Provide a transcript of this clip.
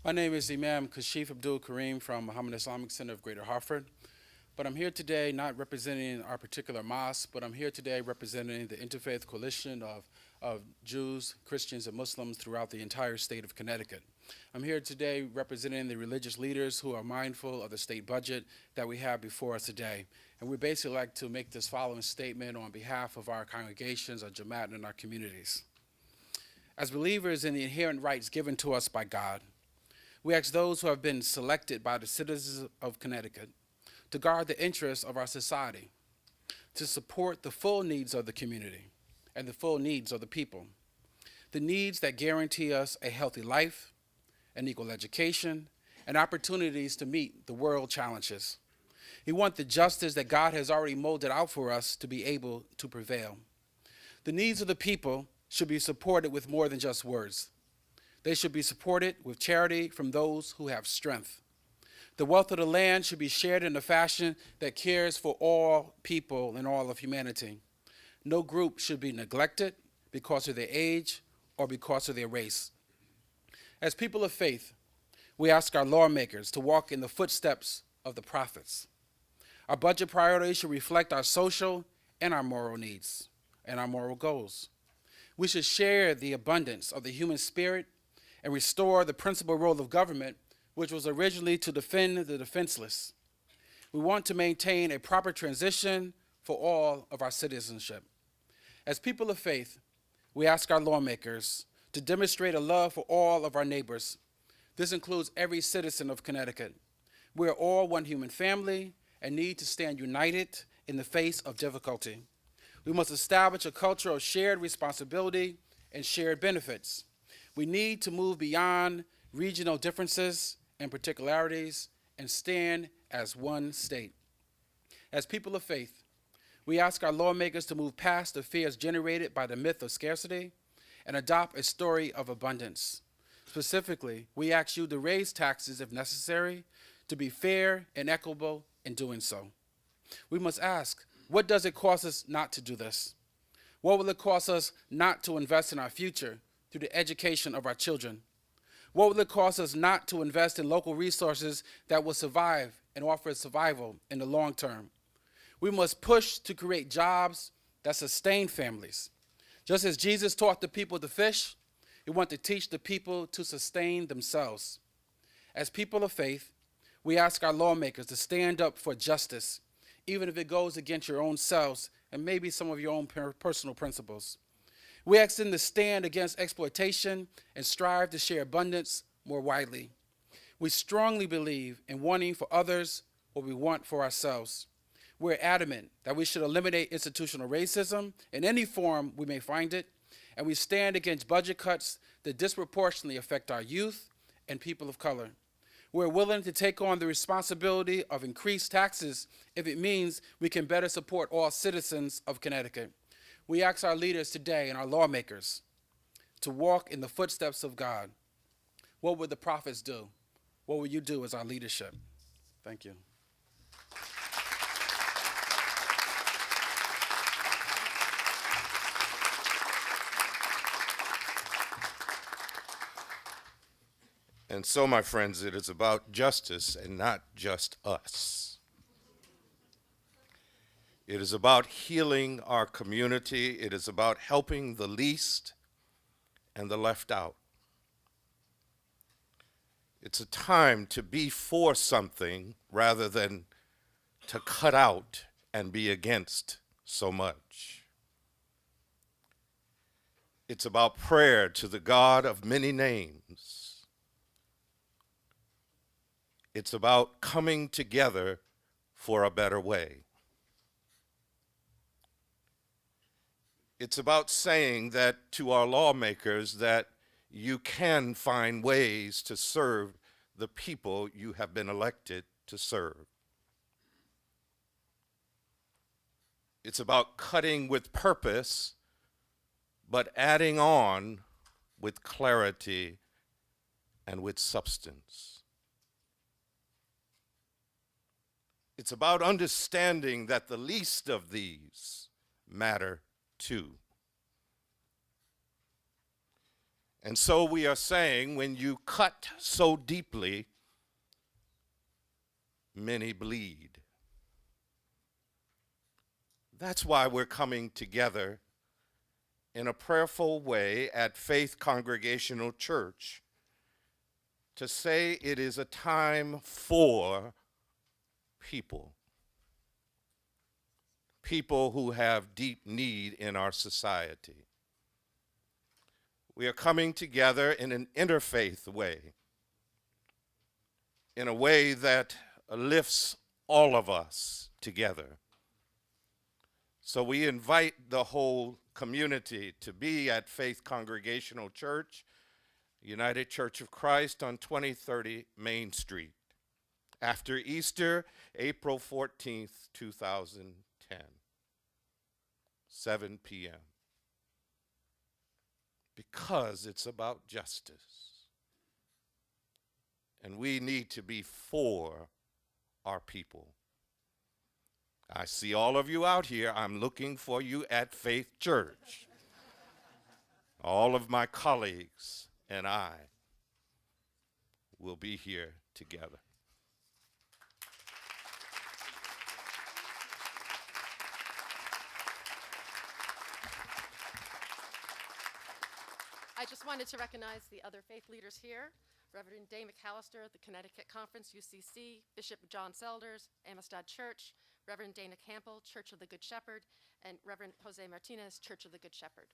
My name is Imam Kashif Abdul-Karim from Muhammad Islamic Center of Greater Hartford. But I'm here today not representing our particular mosque, but I'm here today representing the Interfaith Coalition of Jews, Christians, and Muslims throughout the entire state of Connecticut. I'm here today representing the religious leaders who are mindful of the state budget that we have before us today. And we basically like to make this following statement on behalf of our congregations, our Jamaat, and our communities. As believers in the inherent rights given to us by God, we ask those who have been selected by the citizens of Connecticut to guard the interests of our society, to support the full needs of the community and the full needs of the people, the needs that guarantee us a healthy life, an equal education, and opportunities to meet the world challenges. We want the justice that God has already molded out for us to be able to prevail. The needs of the people should be supported with more than just words. They should be supported with charity from those who have strength. The wealth of the land should be shared in a fashion that cares for all people and all of humanity. No group should be neglected because of their age or because of their race. As people of faith, we ask our lawmakers to walk in the footsteps of the prophets. Our budget priorities should reflect our social and our moral needs and our moral goals. We should share the abundance of the human spirit and restore the principal role of government, which was originally to defend the defenseless. We want to maintain a proper transition for all of our citizenship. As people of faith, we ask our lawmakers to demonstrate a love for all of our neighbors. This includes every citizen of Connecticut. We are all one human family and need to stand united in the face of difficulty. We must establish a culture of shared responsibility and shared benefits. We need to move beyond regional differences and particularities and stand as one state. As people of faith, we ask our lawmakers to move past the fears generated by the myth of scarcity and adopt a story of abundance. Specifically, we ask you to raise taxes if necessary, to be fair and equitable in doing so. We must ask, what does it cost us not to do this? What will it cost us not to invest in our future through the education of our children? What will it cost us not to invest in local resources that will survive and offer survival in the long term? We must push to create jobs that sustain families. Just as Jesus taught the people to fish, we want to teach the people to sustain themselves. As people of faith, we ask our lawmakers to stand up for justice, even if it goes against your own selves and maybe some of your own personal principles. We ask them to stand against exploitation and strive to share abundance more widely. We strongly believe in wanting for others what we want for ourselves. We're adamant that we should eliminate institutional racism in any form we may find it, and we stand against budget cuts that disproportionately affect our youth and people of color. We're willing to take on the responsibility of increased taxes if it means we can better support all citizens of Connecticut. We ask our leaders today and our lawmakers to walk in the footsteps of God. What would the prophets do? What will you do as our leadership? Thank you. And so, my friends, it is about justice and not just us. It is about healing our community. It is about helping the least and the left out. It's a time to be for something rather than to cut out and be against so much. It's about prayer to the God of many names. It's about coming together for a better way. It's about saying that to our lawmakers that you can find ways to serve the people you have been elected to serve. It's about cutting with purpose, but adding on with clarity and with substance. It's about understanding that the least of these matter too. And so we are saying, when you cut so deeply, many bleed. That's why we're coming together in a prayerful way at Faith Congregational Church to say it is a time for people. People who have deep need in our society. We are coming together in an interfaith way, in a way that lifts all of us together. So we invite the whole community to be at Faith Congregational Church, United Church of Christ on 2030 Main Street, after Easter, April 14th, 2010, 7 p.m. Because it's about justice. And we need to be for our people. I see all of you out here. I'm looking for you at Faith Church. All of my colleagues and I will be here together. I just wanted to recognize the other faith leaders here. Reverend Day McAllister, the Connecticut Conference, UCC, Bishop John Selders, Amistad Church, Reverend Dana Campbell, Church of the Good Shepherd, and Reverend Jose Martinez, Church of the Good Shepherd.